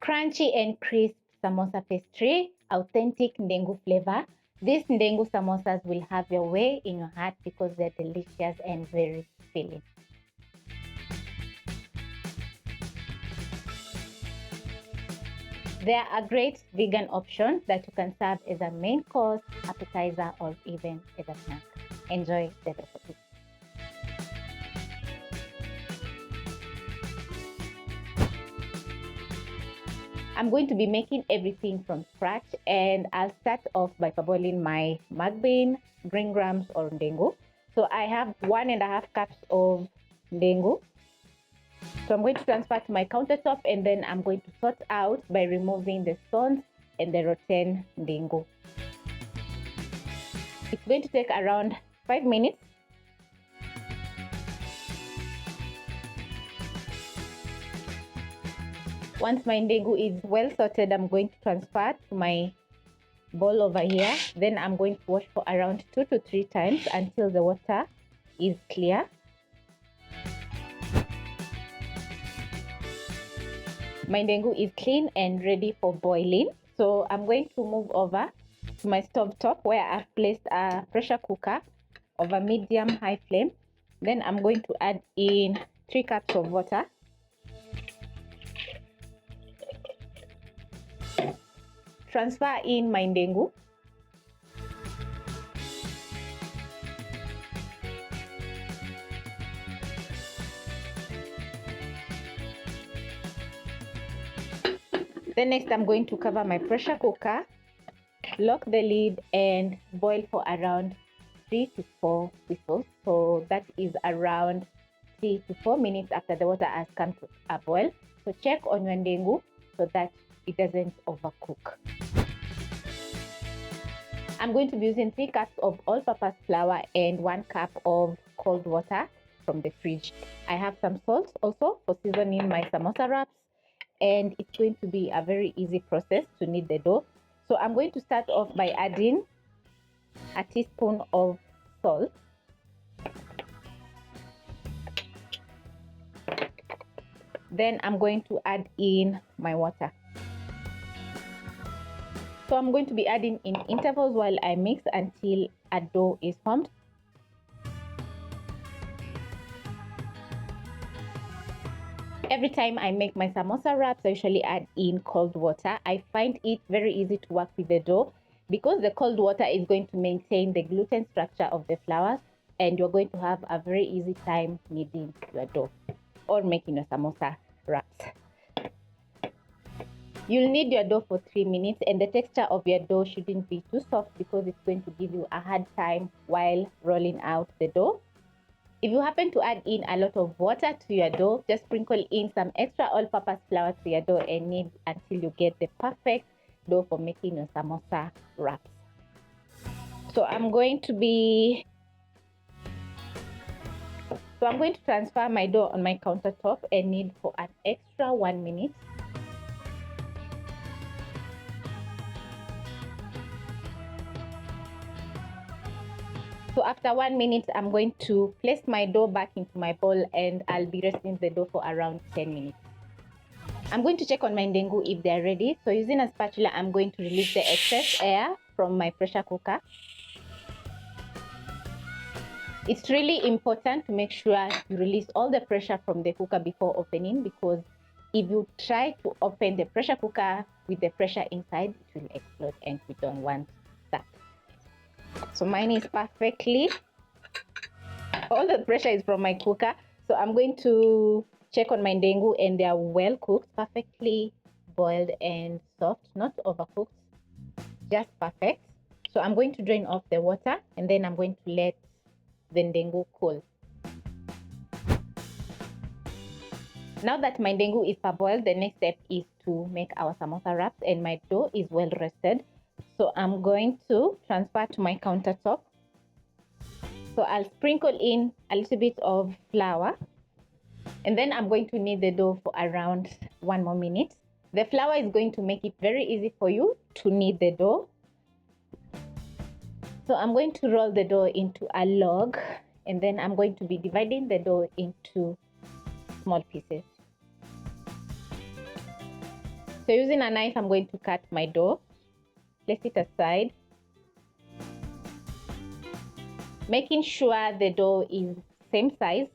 Crunchy and crisp samosa pastry, authentic Ndengu flavor. These Ndengu samosas will have your way in your heart because they're delicious and very filling. They are a great vegan option that you can serve as a main course, appetizer, or even as a snack. Enjoy the recipe. I'm going to be making everything from scratch, and I'll start off by parboiling my mung bean, green grams, or Ndengu. So I have 1.5 cups of Ndengu. So I'm going to transfer to my countertop, and then I'm going to sort out by removing the stones and the rotten Ndengu. It's going to take around 5 minutes. Once my Ndengu is well sorted, I'm going to transfer to my bowl over here. Then I'm going to wash for around 2 to 3 times until the water is clear. My Ndengu is clean and ready for boiling. So I'm going to move over to my stove top where I've placed a pressure cooker over medium-high flame. Then I'm going to add in 3 cups of water. Transfer in my Ndengu. Then next I'm going to cover my pressure cooker, lock the lid, and boil for around 3 to 4 whistles. So that is around 3 to 4 minutes after the water has come to a boil. So check on your Ndengu so that it doesn't overcook. I'm going to be using 3 cups of all-purpose flour and 1 cup of cold water from the fridge. I have some salt also for seasoning my samosa wraps, and it's going to be a very easy process to knead the dough. So I'm going to start off by adding a teaspoon of salt. Then I'm going to add in my water. So I'm going to be adding in intervals while I mix until a dough is formed. Every time I make my samosa wraps, I usually add in cold water. I find it very easy to work with the dough because the cold water is going to maintain the gluten structure of the flours, and you're going to have a very easy time kneading your dough or making your samosa wraps. You'll knead your dough for 3 minutes, and the texture of your dough shouldn't be too soft because it's going to give you a hard time while rolling out the dough. If you happen to add in a lot of water to your dough, just sprinkle in some extra all-purpose flour to your dough and knead until you get the perfect dough for making your samosa wraps. So I'm going to transfer my dough on my countertop and knead for an extra 1 minute. So after 1 minute, I'm going to place my dough back into my bowl, and I'll be resting the dough for around 10 minutes. I'm going to check on my Ndengu if they're ready. So using a spatula, I'm going to release the excess air from my pressure cooker. It's really important to make sure you release all the pressure from the cooker before opening, because if you try to open the pressure cooker with the pressure inside, it will explode, and we don't want that. So mine is perfectly, all the pressure is from my cooker. So I'm going to check on my Ndengu, and they are well cooked, perfectly boiled and soft, not overcooked, just perfect. So I'm going to drain off the water, and then I'm going to let the Ndengu cool. Now that my Ndengu is parboiled, the next step is to make our samosa wraps, and my dough is well rested. So I'm going to transfer to my countertop. So I'll sprinkle in a little bit of flour, and then I'm going to knead the dough for around 1 more minute. The flour is going to make it very easy for you to knead the dough. So I'm going to roll the dough into a log, and then I'm going to be dividing the dough into small pieces. So using a knife, I'm going to cut my dough. Place it aside. Making sure the dough is same size.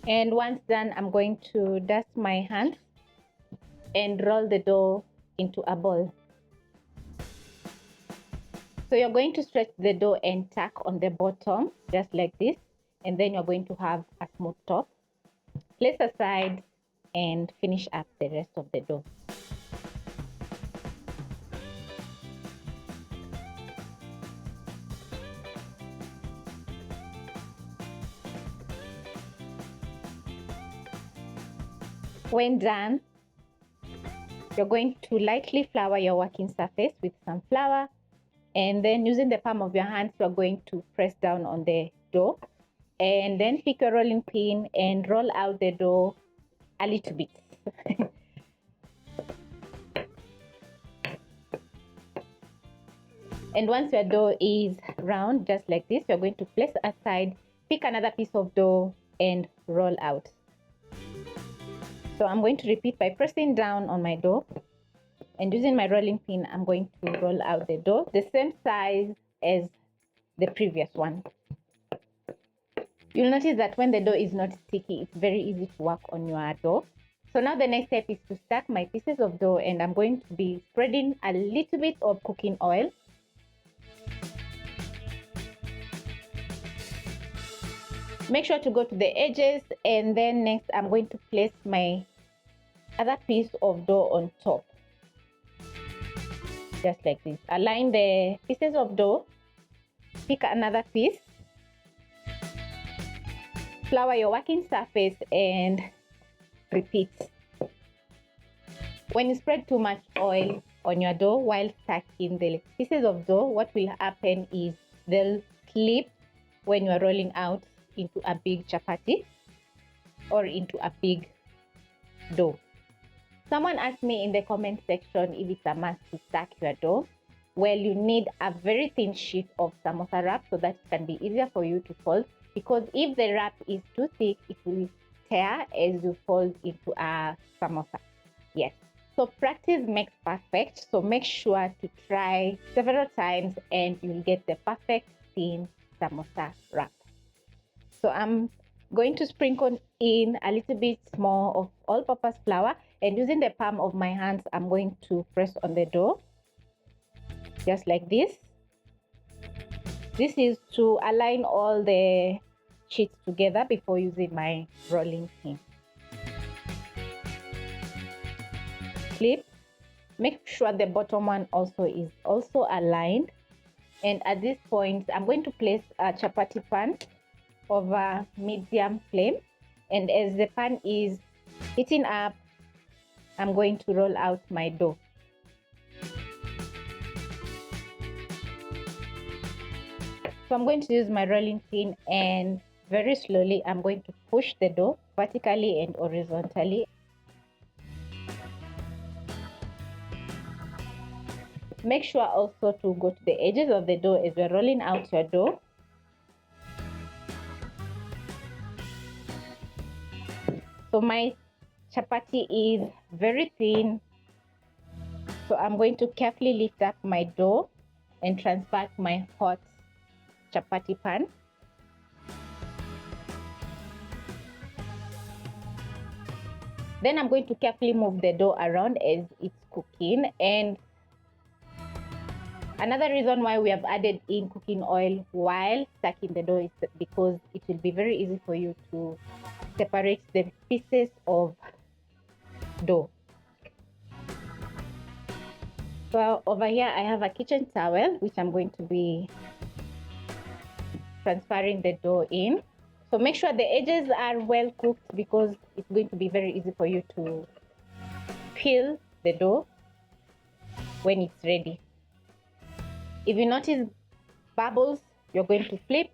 And once done, I'm going to dust my hands and roll the dough into a ball. So you're going to stretch the dough and tack on the bottom, just like this. And then you're going to have a smooth top. Place aside and finish up the rest of the dough. When done, you're going to lightly flour your working surface with some flour, and then using the palm of your hands, you're going to press down on the dough, and then pick your rolling pin and roll out the dough a little bit. And once your dough is round, just like this, you're going to place aside, pick another piece of dough and roll out. So I'm going to repeat by pressing down on my dough, and using my rolling pin, I'm going to roll out the dough the same size as the previous one. You'll notice that when the dough is not sticky, it's very easy to work on your dough. So now the next step is to stack my pieces of dough, and I'm going to be spreading a little bit of cooking oil. Make sure to go to the edges, and then next I'm going to place my other piece of dough on top. Just like this. Align the pieces of dough, pick another piece, flour your working surface, and repeat. When you spread too much oil on your dough while stacking the pieces of dough, what will happen is they'll slip when you are rolling out into a big chapati or into a big dough. Someone asked me in the comment section if it's a must to stack your dough. Well, you need a very thin sheet of samosa wrap so that it can be easier for you to fold, because if the wrap is too thick, it will tear as you fold into a samosa. Yes. So practice makes perfect. So make sure to try several times and you'll get the perfect thin samosa wrap. So I'm going to sprinkle in a little bit more of all-purpose flour, and using the palm of my hands, I'm going to press on the dough, just like this. This is to align all the sheets together before using my rolling pin. Flip. Make sure the bottom one also is aligned. And at this point, I'm going to place a chapati pan over medium flame, and as the pan is heating up, I'm going to roll out my dough. So I'm going to use my rolling pin, and very slowly I'm going to push the dough vertically and horizontally. Make sure also to go to the edges of the dough as you're rolling out your dough. So my chapati is very thin, so I'm going to carefully lift up my dough and transfer my hot chapati pan. Then I'm going to carefully move the dough around as it's cooking. And another reason why we have added in cooking oil while stacking the dough is because it will be very easy for you to separate the pieces of dough. So over here I have a kitchen towel which I'm going to be transferring the dough in. So make sure the edges are well cooked, because it's going to be very easy for you to peel the dough when it's ready. If you notice bubbles, you're going to flip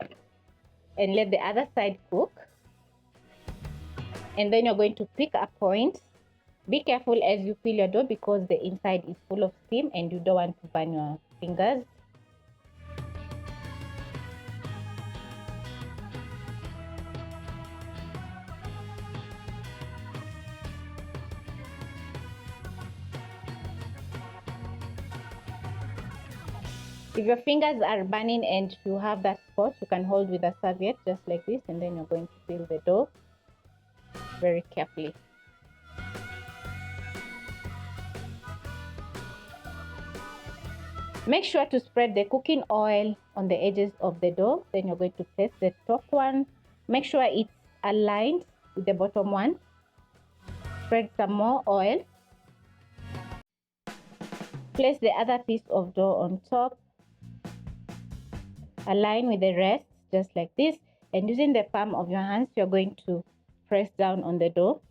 and let the other side cook. And then you're going to pick a point. Be careful as you peel your dough, because the inside is full of steam and you don't want to burn your fingers. If your fingers are burning and you have that spot, you can hold with a serviette just like this, and then you're going to fill the dough very carefully. Make sure to spread the cooking oil on the edges of the dough. Then you're going to place the top one. Make sure it's aligned with the bottom one. Spread some more oil. Place the other piece of dough on top. Align with the rest just like this. And using the palm of your hands, you're going to press down on the dough.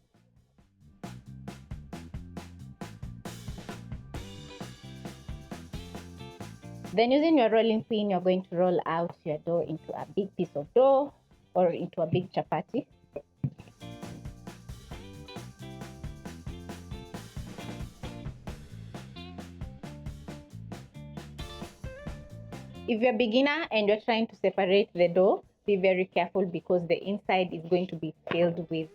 Then using your rolling pin, you're going to roll out your dough into a big piece of dough or into a big chapati. If you're a beginner and you're trying to separate the dough, be very careful because the inside is going to be filled with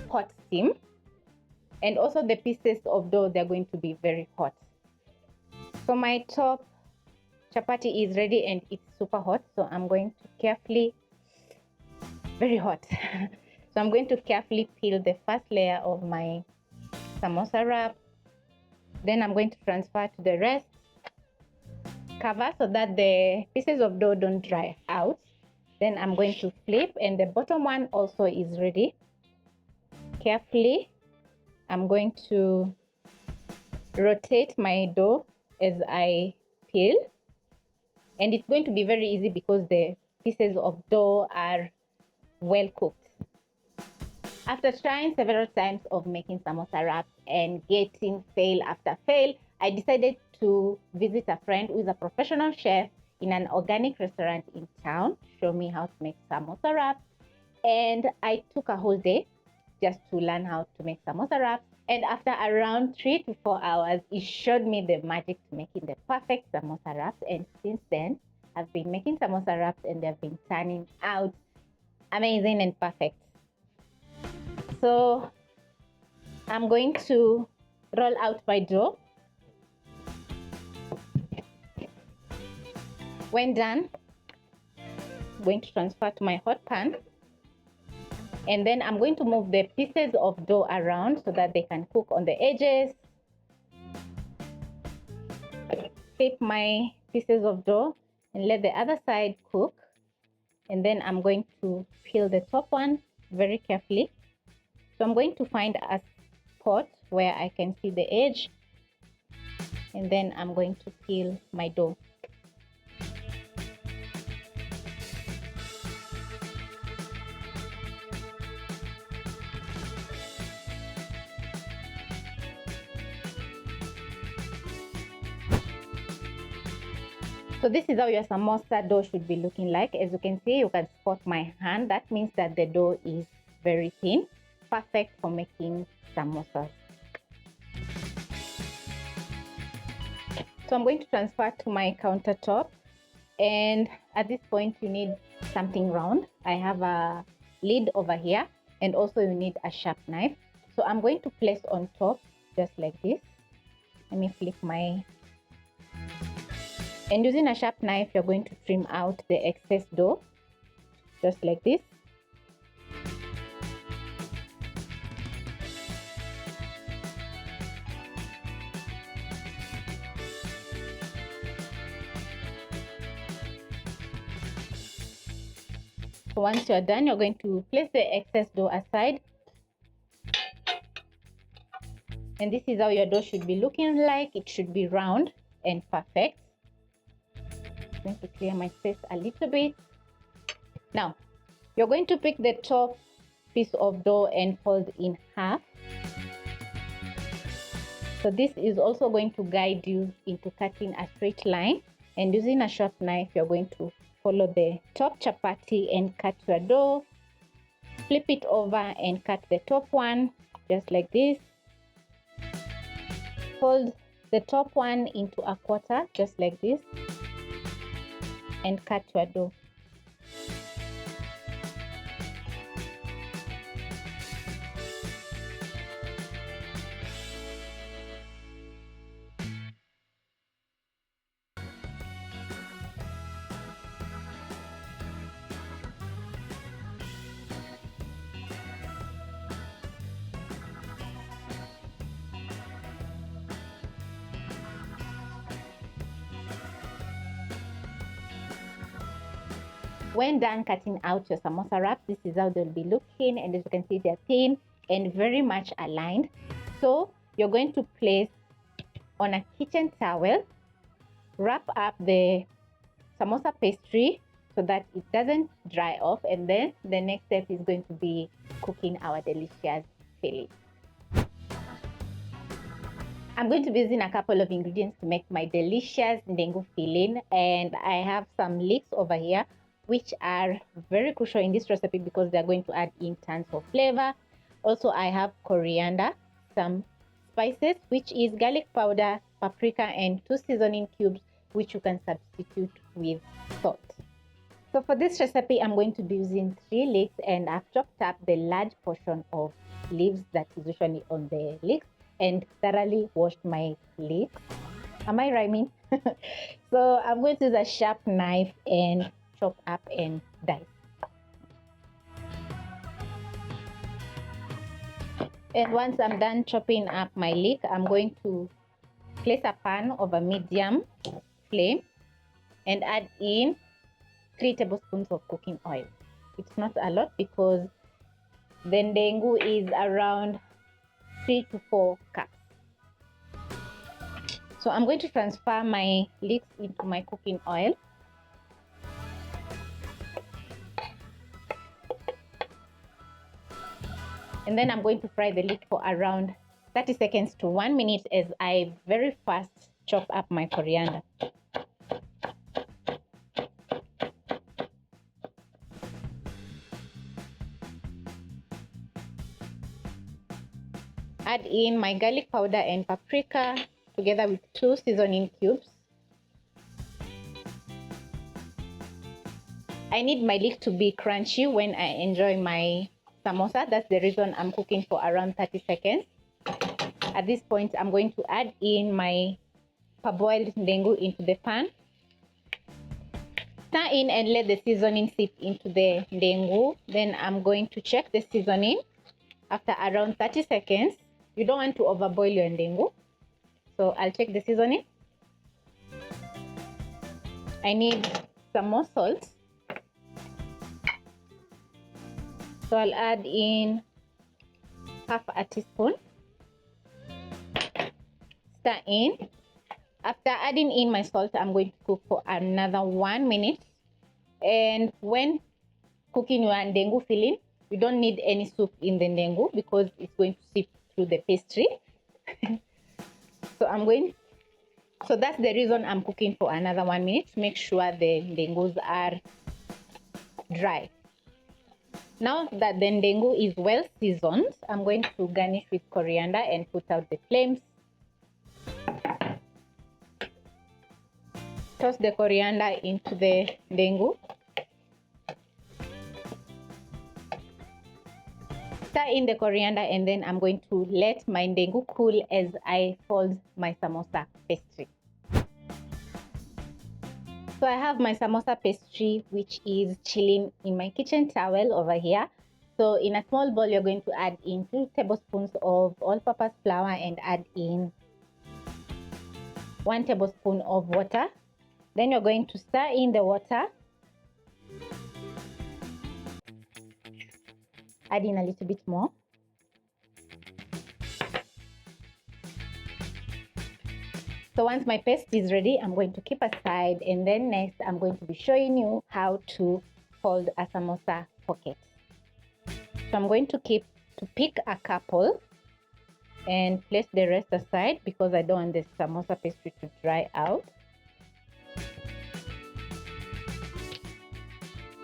hot steam. And also the pieces of dough, they're going to be very hot. So my top chapati is ready and it's super hot. So I'm going to carefully, very hot. So I'm going to carefully peel the first layer of my samosa wrap. Then I'm going to transfer to the rest. Cover so that the pieces of dough don't dry out. Then I'm going to flip, and the bottom one also is ready. Carefully, I'm going to rotate my dough as I peel, and it's going to be very easy because the pieces of dough are well cooked. After trying several times of making samosa wraps and getting fail after fail, I decided to visit a friend who is a professional chef in an organic restaurant in town, show me how to make samosa wraps. And I took a whole day just to learn how to make samosa wraps. And after around 3 to 4 hours, he showed me the magic to making the perfect samosa wraps. And since then, I've been making samosa wraps and they've been turning out amazing and perfect. So I'm going to roll out my dough. When done, I'm going to transfer to my hot pan, and then I'm going to move the pieces of dough around so that they can cook on the edges. Flip my pieces of dough and let the other side cook, and then I'm going to peel the top one very carefully. So I'm going to find a spot where I can see the edge, and then I'm going to peel my dough. So this is how your samosa dough should be looking like. As you can see, you can spot my hand. That means that the dough is very thin, perfect for making samosas. So I'm going to transfer to my countertop, and at this point you need something round. I have a lid over here, and also you need a sharp knife. So I'm going to place on top just like this. Let me flip my, and using a sharp knife you're going to trim out the excess dough just like this. So once you're done, you're going to place the excess dough aside, and this is how your dough should be looking like. It should be round and perfect. I'm going to clear my space a little bit. Now you're going to pick the top piece of dough and fold in half. So this is also going to guide you into cutting a straight line, and using a sharp knife you're going to follow the top chapati and cut your dough. Flip it over and cut the top one just like this. Fold the top one into a quarter just like this, and cut your dough. When done cutting out your samosa wraps, this is how they'll be looking, and as you can see, they're thin and very much aligned. So you're going to place on a kitchen towel, wrap up the samosa pastry so that it doesn't dry off, and then the next step is going to be cooking our delicious filling. I'm going to be using a couple of ingredients to make my delicious Ndengu filling, and I have some leeks over here which are very crucial in this recipe because they're going to add in tons of flavor. Also, I have coriander, some spices, which is garlic powder, paprika, and 2 seasoning cubes, which you can substitute with salt. So for this recipe, I'm going to be using 3 leeks, and I've chopped up the large portion of leaves that is usually on the leeks and thoroughly washed my leeks. Am I rhyming? So I'm going to use a sharp knife and chop up and dice. And once I'm done chopping up my leek, I'm going to place a pan over medium flame and add in 3 tablespoons of cooking oil. It's not a lot because the Ndengu is around 3 to 4 cups. So I'm going to transfer my leeks into my cooking oil. And then I'm going to fry the leek for around 30 seconds to 1 minute as I very fast chop up my coriander. Add in my garlic powder and paprika together with 2 seasoning cubes. I need my leek to be crunchy when I enjoy my samosa. That's the reason I'm cooking for around 30 seconds. At this point, I'm going to add in my parboiled Ndengu into the pan. Stir in and let the seasoning seep into the Ndengu. Then I'm going to check the seasoning after around 30 seconds. You don't want to overboil your Ndengu. So I'll check the seasoning. I need some more salt. So I'll add in half a teaspoon. Stir in. After adding in my salt, I'm going to cook for another 1 minute. And when cooking your Ndengu filling, you don't need any soup in the Ndengu because it's going to seep through the pastry. So that's the reason I'm cooking for another 1 minute to make sure the Ndengus are dry. Now that the Ndengu is well seasoned, I'm going to garnish with coriander and put out the flames. Toss the coriander into the Ndengu. Stir in the coriander, and then I'm going to let my Ndengu cool as I fold my samosa pastry. So I have my samosa pastry, which is chilling in my kitchen towel over here. So in a small bowl, you're going to add in 2 tablespoons of all-purpose flour and add in 1 tablespoon of water. Then you're going to stir in the water. Add in a little bit more. So once my paste is ready, I'm going to keep aside, and then next I'm going to be showing you how to fold a samosa pocket. So I'm going to pick a couple and place the rest aside because I don't want the samosa pastry to dry out.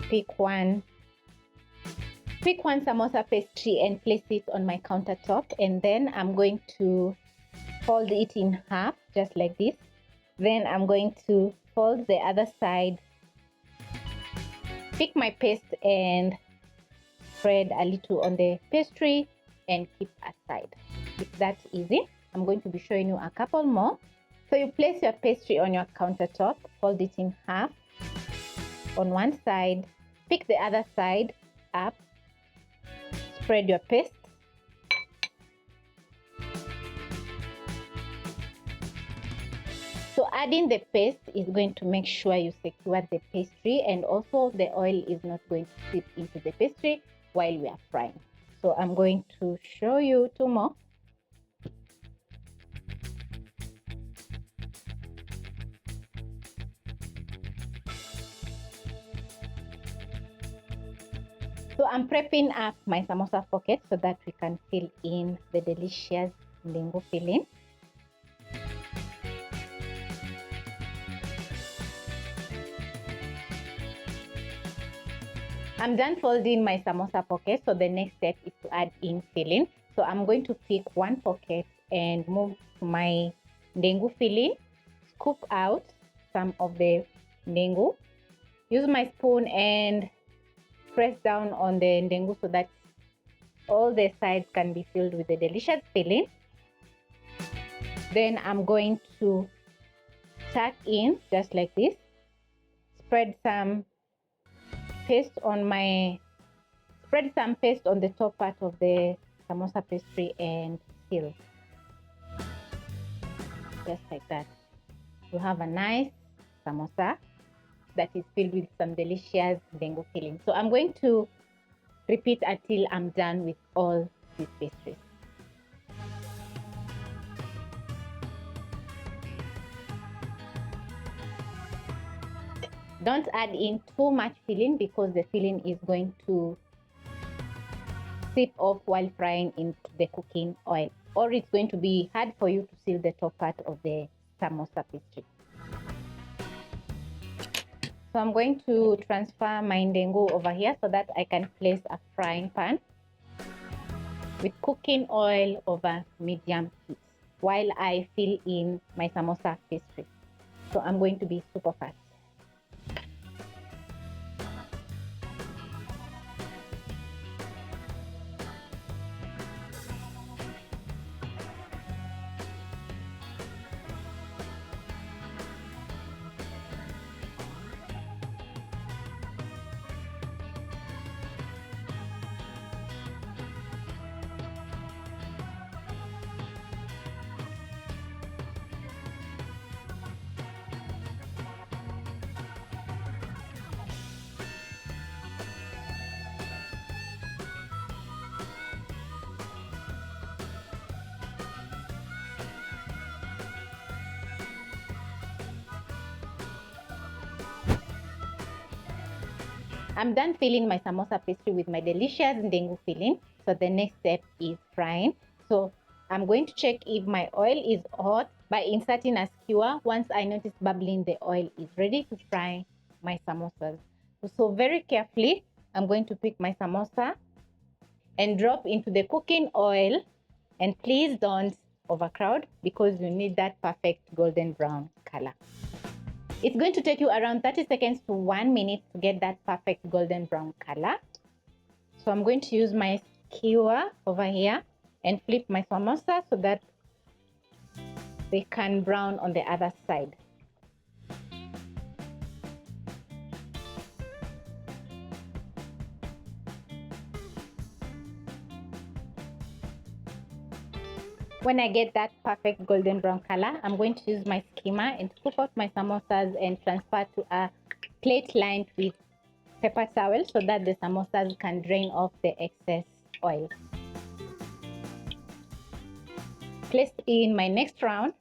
Pick one samosa pastry and place it on my countertop, and then I'm going to fold it in half just like this. Then I'm going to fold the other side, pick my paste and spread a little on the pastry and keep aside. It's that easy. I'm going to be showing you a couple more. So you place your pastry on your countertop, fold it in half on one side, pick the other side up, spread your paste, so adding the paste is going to make sure you secure the pastry, and also the oil is not going to seep into the pastry while we are frying. So I'm going to show you two more. So I'm prepping up my samosa pocket so that we can fill in the delicious Ndengu filling. I'm done folding my samosa pocket, so the next step is to add in filling. So I'm going to pick one pocket and move to my Ndengu filling, scoop out some of the Ndengu, use my spoon and press down on the Ndengu so that all the sides can be filled with the delicious filling. Then I'm going to tuck in just like this, spread some paste on the top part of the samosa pastry and seal just like that. You have a nice samosa that is filled with some delicious Ndengu filling. So I'm going to repeat until I'm done with all these pastries. Don't add in too much filling because the filling is going to seep off while frying into the cooking oil, or it's going to be hard for you to seal the top part of the samosa pastry. So I'm going to transfer my Ndengu over here so that I can place a frying pan with cooking oil over medium heat while I fill in my samosa pastry. So I'm going to be super fast. I'm done filling my samosa pastry with my delicious Ndengu filling. So the next step is frying. So I'm going to check if my oil is hot by inserting a skewer. Once I notice bubbling, the oil is ready to fry my samosas. So very carefully, I'm going to pick my samosa and drop into the cooking oil. And please don't overcrowd because you need that perfect golden brown color. It's going to take you around 30 seconds to 1 minute to get that perfect golden brown color. So I'm going to use my skewer over here and flip my samosa so that they can brown on the other side. When I get that perfect golden brown color, I'm going to use my skimmer and scoop out my samosas and transfer to a plate lined with paper towel so that the samosas can drain off the excess oil. Place in my next round.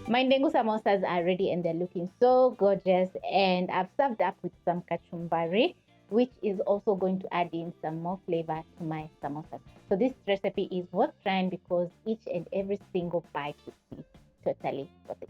My Ndengu samosas are ready and they're looking so gorgeous, and I've served up with some kachumbari, which is also going to add in some more flavor to my samosas. So this recipe is worth trying because each and every single bite would be totally worth it.